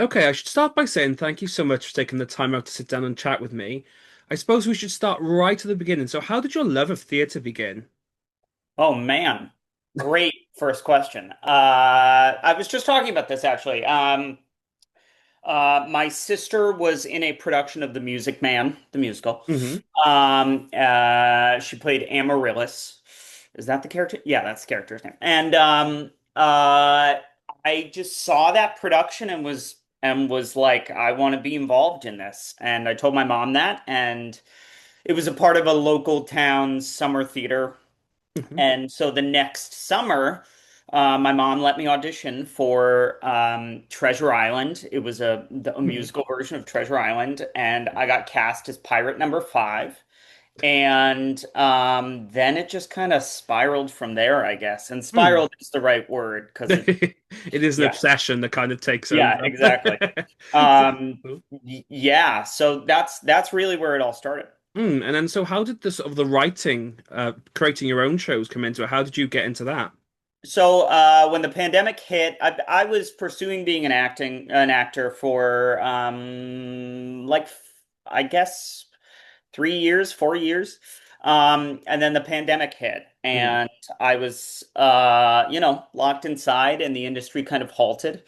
Okay, I should start by saying thank you so much for taking the time out to sit down and chat with me. I suppose we should start right at the beginning. So, how did your love of theatre begin? Oh man, great first question. I was just talking about this actually. My sister was in a production of The Music Man, the musical. Hmm. She played Amaryllis. Is that the character? Yeah, that's the character's name. And I just saw that production and was like, I want to be involved in this. And I told my mom that, and it was a part of a local town's summer theater. Hmm. And so the next summer, my mom let me audition for Treasure Island. It was a Hmm. musical version of Treasure Island, and I got cast as pirate number five. And then it just kind of spiraled from there, I guess. And Hmm. spiraled is the right word because It is an yeah, obsession that kind of takes yeah, over. exactly. Um, yeah, so that's really where it all started. And then, so how did the sort of the writing, creating your own shows come into it? How did you get into that? So when the pandemic hit, I was pursuing being an actor for I guess 3 years, 4 years. And then the pandemic hit, Mm. and I was locked inside, and the industry kind of halted.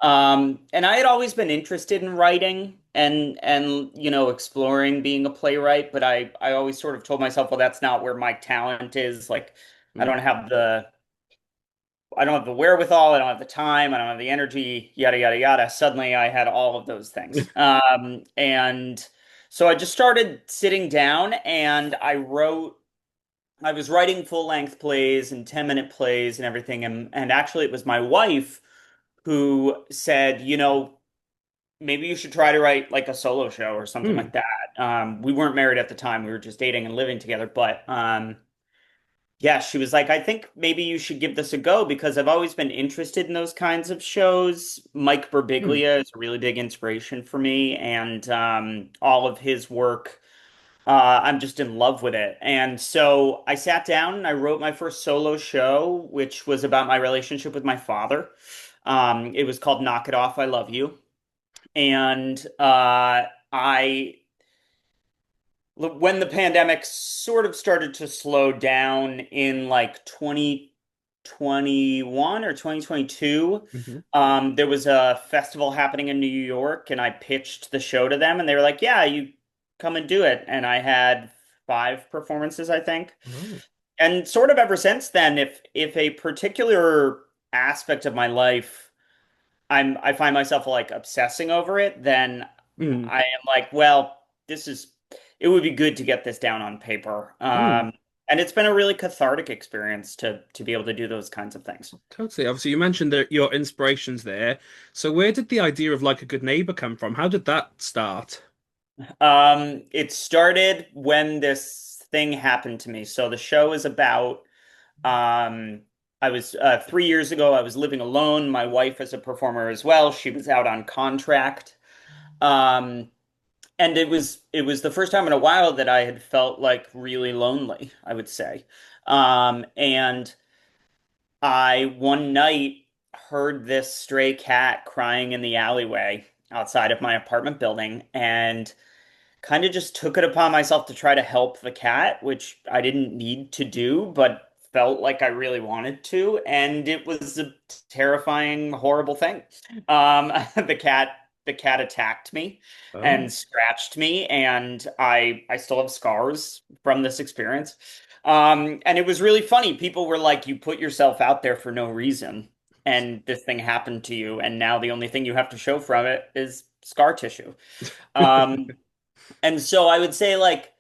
Hmm. And I had always been interested in writing and exploring being a playwright, but I always sort of told myself, well, that's not where my talent is. Like I Mm. don't have the I don't have the wherewithal, I don't have the time, I don't have the energy, yada, yada, yada. Suddenly I had all of those things. And so I just started sitting down and I was writing full-length plays and 10-minute plays and everything. And actually, it was my wife who said, maybe you should try to write like a solo show or something Mm. like that. We weren't married at the time, we were just dating and living together, but yeah, she was like, I think maybe you should give this a go because I've always been interested in those kinds of shows. Mike Mm. Birbiglia is a really big inspiration for me, and all of his work, I'm just in love with it. And so I sat down and I wrote my first solo show, which was about my relationship with my father. It was called Knock It Off, I Love You. And I when the pandemic sort of started to slow down in like 2021 or 2022, Hmm. there was a festival happening in New York, and I pitched the show to them, and they were like, "Yeah, you come and do it." And I had five performances, I think. Oh. And sort of ever since then, if a particular aspect of my life I find myself like obsessing over it, then Mm. I am like, well, this is it would be good to get this down on paper. Mm. And it's been a really cathartic experience to be able to do those kinds of things. Totally. Obviously, you mentioned that your inspirations there. So, where did the idea of like a good neighbor come from? How did that start? It started when this thing happened to me. So the show is about um I was 3 years ago, I was living alone. My wife is a performer as well. She was out on contract. Um, And it was the first time in a while that I had felt like really lonely, I would say. And I one night heard this stray cat crying in the alleyway outside of my apartment building and kind of just took it upon myself to try to help the cat, which I didn't need to do, but felt like I really wanted to. And it was a terrifying, horrible thing. Um, the cat, the cat attacked me Oh. and scratched me, and I still have scars from this experience. And it was really funny. People were like, "You put yourself out there for no reason, and this thing happened to you, and now the only thing you have to show from it is scar tissue." Um, and so I would say, like,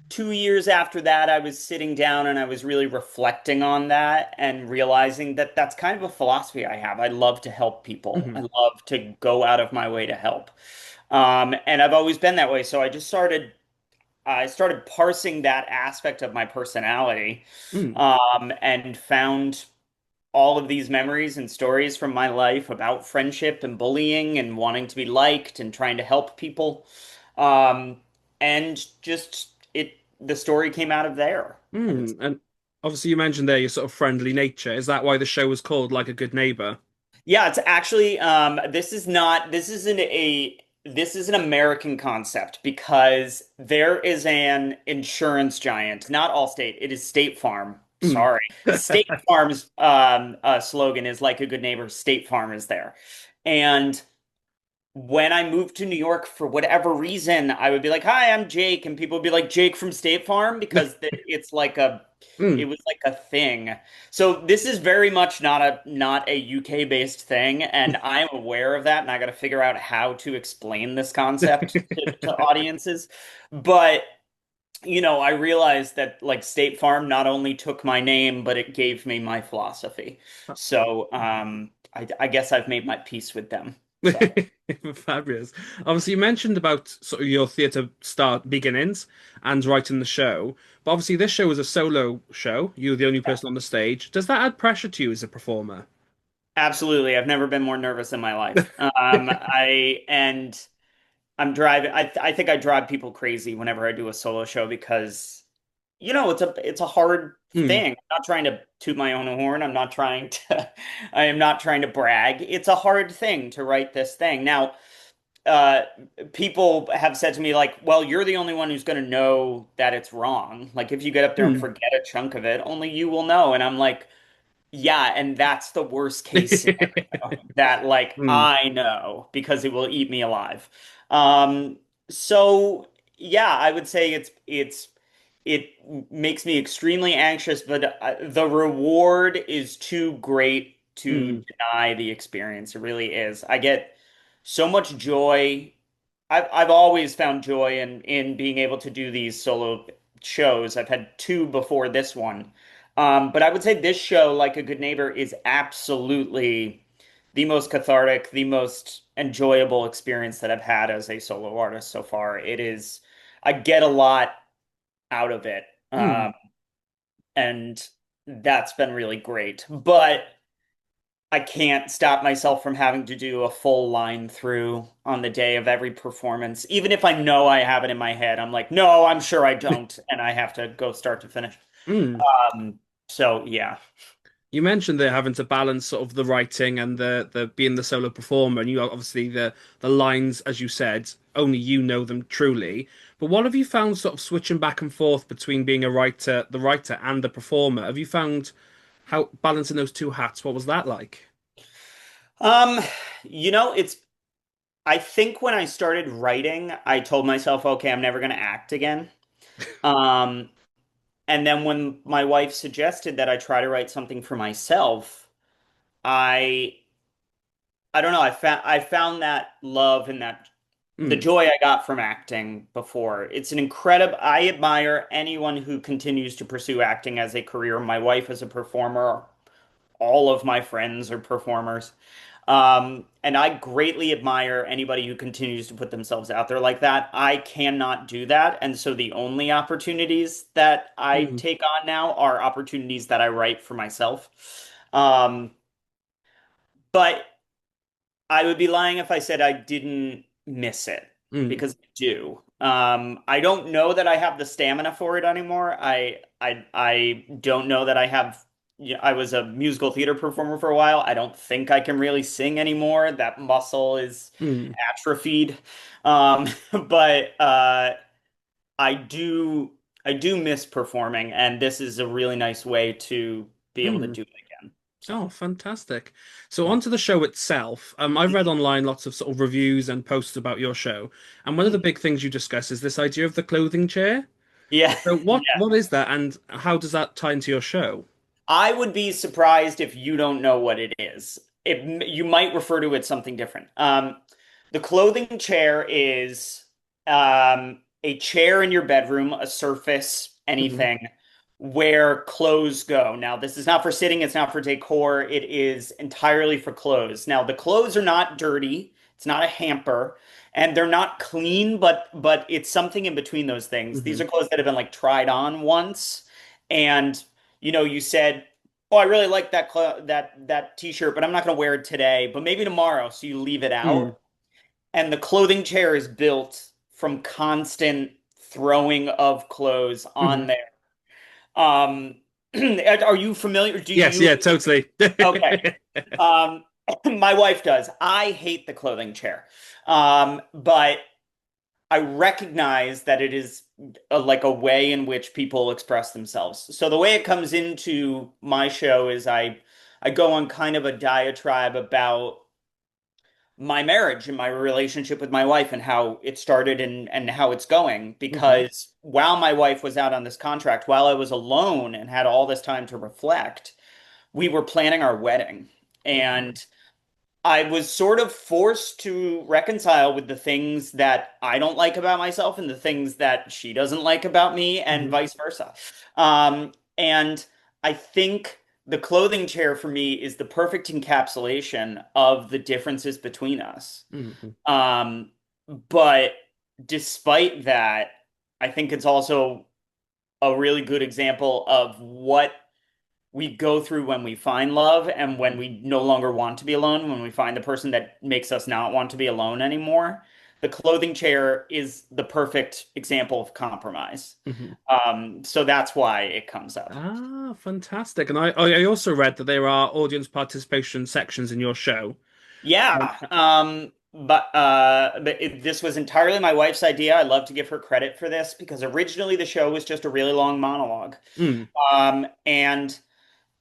2 years after that, I was sitting down and I was really reflecting on that and realizing that that's kind of a philosophy I have. I love to help people. I Hmm. love to go out of my way to help. And I've always been that way. So I started parsing that aspect of my personality, Mm. and found all of these memories and stories from my life about friendship and bullying and wanting to be liked and trying to help people. Um, and just the story came out of there, I would say. And obviously, you mentioned there your sort of friendly nature. Is that why the show was called like a good neighbor? Yeah, it's actually this is an American concept because there is an insurance giant, not Allstate, it is State Farm. Mm. Sorry. State Farm's slogan is like a good neighbor, State Farm is there. And when I moved to New York, for whatever reason, I would be like, "Hi, I'm Jake," and people would be like, "Jake from State Farm," because it Mm. was like a thing. So this is very much not a UK based thing, and I'm aware of that, and I got to figure out how to explain this concept to audiences. But I realized that like State Farm not only took my name, but it gave me my philosophy. So I guess I've made my peace with them. So. Fabulous. Obviously, you mentioned about sort of your theatre start beginnings and writing the show, but obviously this show is a solo show. You're the only person on the stage. Does that add pressure to you as a performer? Absolutely. I've never been more nervous in my life. I'm driving. I think I drive people crazy whenever I do a solo show because it's a hard Mm. thing. I'm not trying to toot my own horn. I am not trying to brag. It's a hard thing to write this thing. Now, uh, people have said to me like, "Well, you're the only one who's going to know that it's wrong. Like if you get up there and Mm. forget a chunk of it, only you will know." And I'm like, yeah, and that's the worst case scenario that like Mm. I know because it will eat me alive. Um, so yeah, I would say it makes me extremely anxious, but the reward is too great to Mm. deny the experience. It really is. I get so much joy. I've always found joy in being able to do these solo shows. I've had two before this one. But I would say this show, like A Good Neighbor, is absolutely the most cathartic, the most enjoyable experience that I've had as a solo artist so far. I get a lot out of it. Mm. And that's been really great. But I can't stop myself from having to do a full line through on the day of every performance. Even if I know I have it in my head, I'm like, no, I'm sure I don't. And I have to go start to finish. Mm. Um, so yeah. You mentioned they're having to balance sort of the writing and the being the solo performer, and you obviously the lines, as you said, only you know them truly. But what have you found sort of switching back and forth between being a writer, the writer and the performer? Have you found how balancing those two hats, what was that like? Um, it's I think when I started writing, I told myself, okay, I'm never gonna act again. Um, and then when my wife suggested that I try to write something for myself, I I don't know. I found that love and that the Mm. joy I got from acting before. It's an incredible. I admire anyone who continues to pursue acting as a career. My wife is a performer. All of my friends are performers. And I greatly admire anybody who continues to put themselves out there like that. I cannot do that. And so the only opportunities that I Mm. take on now are opportunities that I write for myself. Um, but I would be lying if I said I didn't miss it Mm. because I do. I don't know that I have the stamina for it anymore. I don't know that I have. I was a musical theater performer for a while. I don't think I can really sing anymore. That muscle is Mm. atrophied. But I do I do miss performing, and this is a really nice way to be able to Mm. do it again. Oh, So fantastic. So yeah. onto the show itself. I've read online lots of sort of reviews and posts about your show, and one of the big things you discuss is this idea of the clothing chair. Yeah. So what is that, and how does that tie into your show? I would be surprised if you don't know what it is. You might refer to it something different. The clothing chair is a chair in your bedroom, a surface, Hmm. anything where clothes go. Now, this is not for sitting, it's not for decor, it is entirely for clothes. Now, the clothes are not dirty, it's not a hamper, and they're not clean, but it's something in between those things. These Hmm. are clothes that have been like tried on once and you said, "Oh, I really like that t-shirt, but I'm not going to wear it today, but maybe tomorrow." So you leave it Mm. out, and the clothing chair is built from constant throwing of clothes Hmm. on there. Um, are you familiar? Do Yes, you? yeah, totally. Okay. Um, My wife does. I hate the clothing chair. But I recognize that it is like a way in which people express themselves. So the way it comes into my show is I go on kind of a diatribe about my marriage and my relationship with my wife and how it started and how it's going. Hmm. Because while my wife was out on this contract, while I was alone and had all this time to reflect, we were planning our wedding. Okay. And I was sort of forced to reconcile with the things that I don't like about myself and the things that she doesn't like about me, and Hmm. vice versa. And I think the clothing chair for me is the perfect encapsulation of the differences between us. Hmm. Um, but despite that, I think it's also a really good example of what we go through when we find love and when we no longer want to be alone, when we find the person that makes us not want to be alone anymore. The clothing chair is the perfect example of compromise. Hmm. So that's why it comes up. Ah, fantastic. And I also read that there are audience participation sections in your show. Um, Yeah. This was entirely my wife's idea. I love to give her credit for this because originally the show was just a really long monologue. mm, And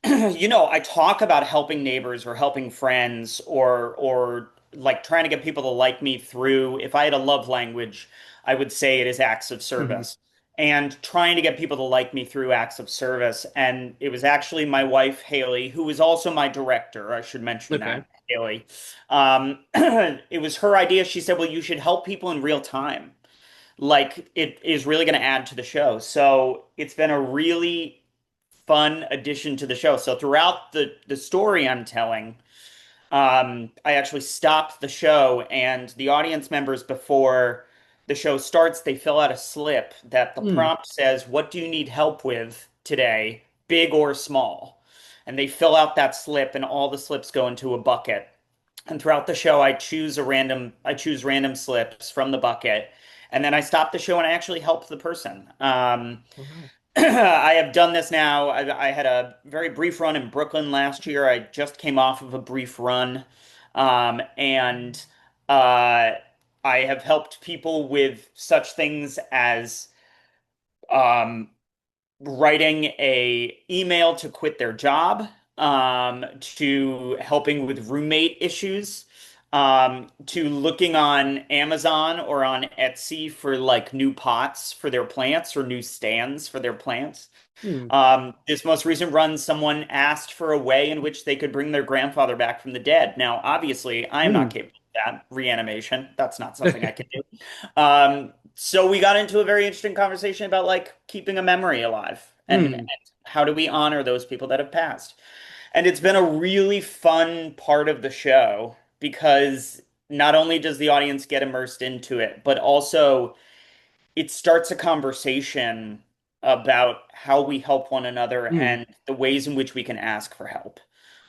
I talk about helping neighbors or helping friends or like trying to get people to like me through. If I had a love language, I would say it is acts of mhm. service. And trying to get people to like me through acts of service. And it was actually my wife, Haley, who is also my director. I should mention Okay. that, Haley. It was her idea. She said, well, you should help people in real time. Like it is really going to add to the show. So it's been a really fun addition to the show. So throughout the story I'm telling, I actually stopped the show, and the audience members before the show starts, they fill out a slip that the Mm, prompt says, "What do you need help with today, big or small?" And they fill out that slip, and all the slips go into a bucket. And throughout the show, I choose random slips from the bucket, and then I stop the show and I actually help the person. wow. I have done this now. I had a very brief run in Brooklyn last year. I just came off of a brief run. And I have helped people with such things as um, writing a email to quit their job, to helping with roommate issues, to looking on Amazon or on Etsy for like new pots for their plants or new stands for their plants. Mm, This most recent run, someone asked for a way in which they could bring their grandfather back from the dead. Now, obviously, I am not mm. capable of that reanimation. That's not something I can do. So we got into a very interesting conversation about like keeping a memory alive and Mm. how do we honor those people that have passed. And it's been a really fun part of the show because not only does the audience get immersed into it, but also it starts a conversation about how we help one another Mm. and the ways in which we can ask for help.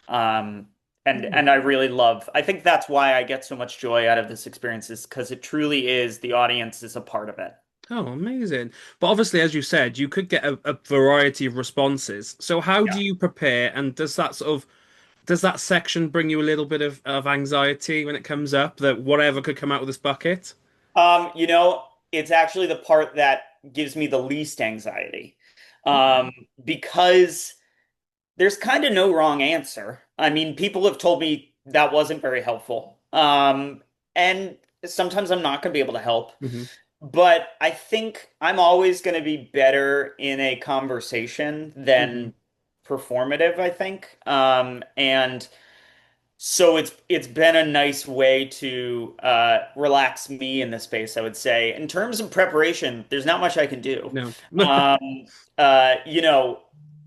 Um, and Mm. I really love, I think that's why I get so much joy out of this experience is because it truly is the audience is a part of it. Oh, amazing. But obviously, as you said, you could get a variety of responses. So how Yeah. do you prepare? And does that section bring you a little bit of anxiety when it comes up that whatever could come out of this bucket? You know, it's actually the part that gives me the least anxiety. Okay. Um, because there's kind of no wrong answer. I mean, people have told me that wasn't very helpful. And sometimes I'm not going to be able to help. Hmm. But I think I'm always going to be better in a conversation Hmm. than performative, I think. And so it's been a nice way to relax me in the space, I would say. In terms of preparation, there's not much I can do. No. Um, uh, you know,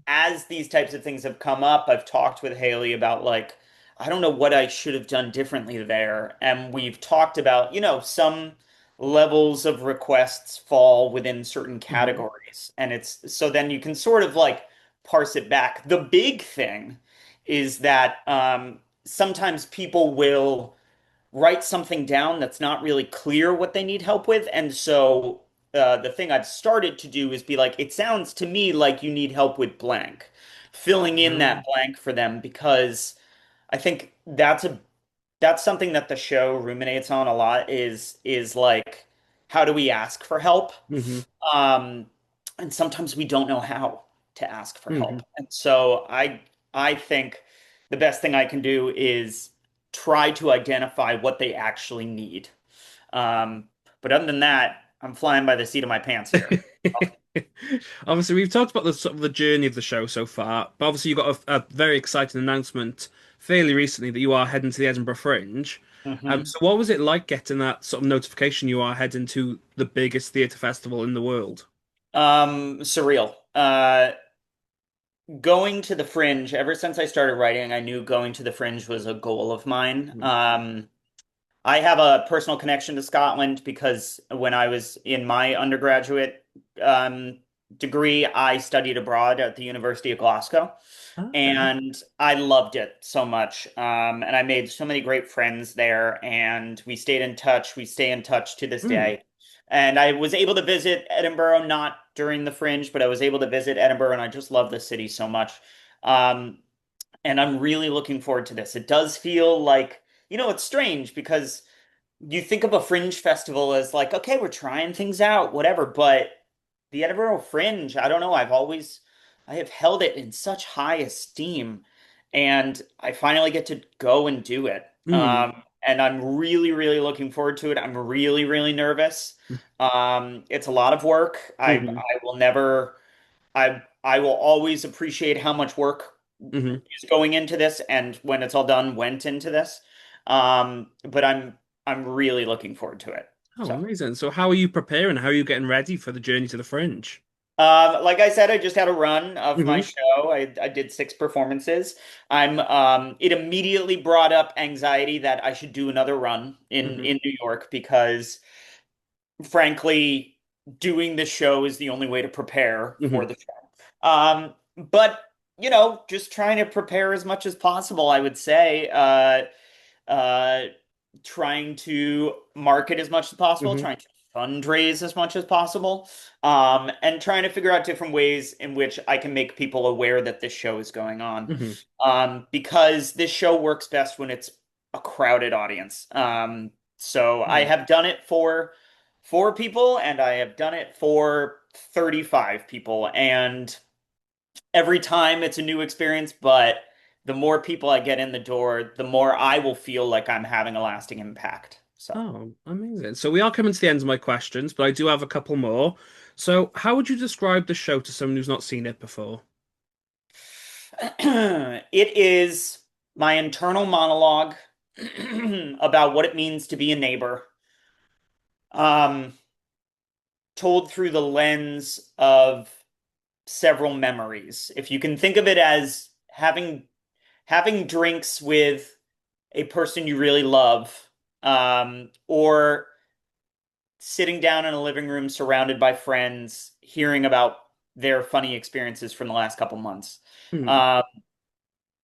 as these types of things have come up, I've talked with Haley about like, I don't know what I should have done differently there. And we've talked about, some levels of requests fall within certain Hmm. categories. And it's so then you can sort of like parse it back. The big thing is that sometimes people will write something down that's not really clear what they need help with. And so the thing I've started to do is be like, it sounds to me like you need help with blank, filling in that blank for them because I think that's a that's something that the show ruminates on a lot is like how do we ask for help? Hmm. Um, and sometimes we don't know how to ask for Hmm. help. And so I think the best thing I can do is try to identify what they actually need. But other than that, I'm flying by the seat of my pants here. Obviously, we've talked about the sort of the journey of the show so far, but obviously you got a very exciting announcement fairly recently that you are heading to the Edinburgh Fringe. Hmm. So what was it like getting that sort of notification you are heading to the biggest theatre festival in the world? Surreal. Going to the Fringe, ever since I started writing, I knew going to the Fringe was a goal of mine. I have a personal connection to Scotland because when I was in my undergraduate degree, I studied abroad at the University of Glasgow, Okay. and I loved it so much. And I made so many great friends there, and we stayed in touch. We stay in touch to this Mm. day. And I was able to visit Edinburgh, not during the Fringe, but I was able to visit Edinburgh, and I just love the city so much. Um, and I'm really looking forward to this. It does feel like, it's strange because you think of a fringe festival as like, okay, we're trying things out, whatever. But the Edinburgh Fringe, I don't know. I have held it in such high esteem, and I finally get to go and do it. Mm. And I'm really, really looking forward to it. I'm really, really nervous. It's a lot of work. Hmm. I will never, I will always appreciate how much work Hmm. is going into this, and when it's all done, went into this. But I'm really looking forward to it. Oh, So, amazing. So how are you preparing? How are you getting ready for the journey to the Fringe? like I said, I just had a run of my Hmm. show. I did 6 performances. It immediately brought up anxiety that I should do another run Hmm. in New York because, frankly, doing the show is the only way to prepare for Hmm. the show. But just trying to prepare as much as possible, I would say. Uh, Trying to market as much as possible, Hmm. trying to fundraise as much as possible, and trying to figure out different ways in which I can make people aware that this show is going on. Hmm. Because this show works best when it's a crowded audience. So I Hmm. have done it for 4 people, and I have done it for 35 people, and every time it's a new experience, but the more people I get in the door, the more I will feel like I'm having a lasting impact. So, Oh, amazing. So we are coming to the end of my questions, but I do have a couple more. So how would you describe the show to someone who's not seen it before? it is my internal monologue about what it means to be a neighbor, um, told through the lens of several memories. If you can think of it as having drinks with a person you really love, or sitting down in a living room surrounded by friends, hearing about their funny experiences from the last couple months. Hmm. Uh,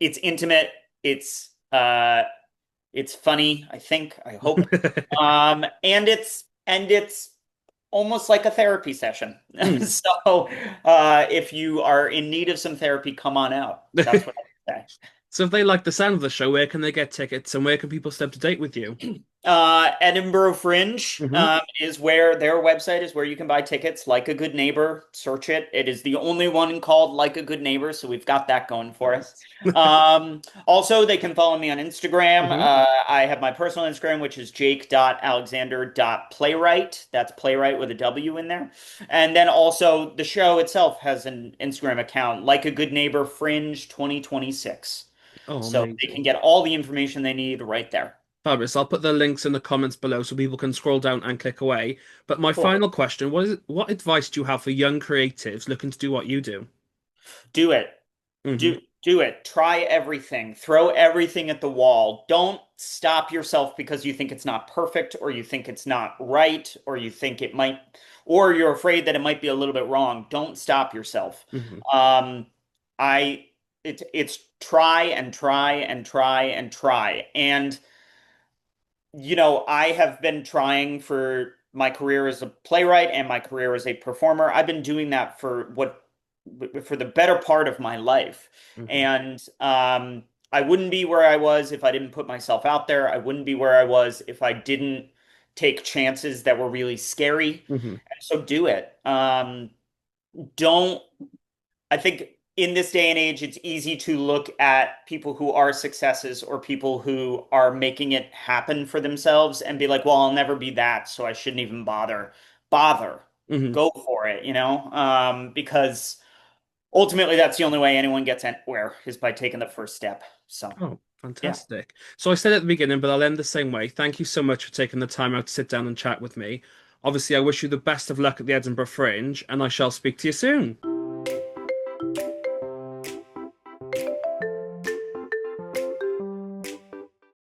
it's intimate. It's uh, it's funny. I think. I hope. And it's almost like a therapy session. Hmm. So if you are in need of some therapy, come on out. That's what I would say. So if they like the sound of the show, where can they get tickets and where can people stay up to date with you? Edinburgh Fringe Hmm. is where their website is where you can buy tickets. Like a Good Neighbor, search it. It is the only one called Like a Good Neighbor, so we've got that going for us. Nice. Also, they can follow me on Instagram. Hmm. I have my personal Instagram, which is jake.alexander.playwright. That's playwright with a W in there. And then also the show itself has an Instagram account, Like a Good Neighbor Fringe 2026. Oh, So they can amazing. get all the information they need right there. Fabulous. I'll put the links in the comments below so people can scroll down and click away. But my Cool. final question, what advice do you have for young creatives looking to do what you do? Do it. Hmm. Do it. Try everything. Throw everything at the wall. Don't stop yourself because you think it's not perfect or you think it's not right or you think it might or you're afraid that it might be a little bit wrong. Don't stop yourself. Hmm. Um I it's try and try and try and try. And I have been trying for my career as a playwright and my career as a performer. I've been doing that for the better part of my life. Hmm. And I wouldn't be where I was if I didn't put myself out there. I wouldn't be where I was if I didn't take chances that were really scary. Hmm. And so do it. Don't, I think in this day and age, it's easy to look at people who are successes or people who are making it happen for themselves and be like, well, I'll never be that, so I shouldn't even bother. Bother. Hmm. Go for it, because ultimately that's the only way anyone gets anywhere is by taking the first step. So, Oh, yeah. fantastic. So I said at the beginning, but I'll end the same way. Thank you so much for taking the time out to sit down and chat with me. Obviously, I wish you the best of luck at the Edinburgh Fringe, and I shall speak to you soon.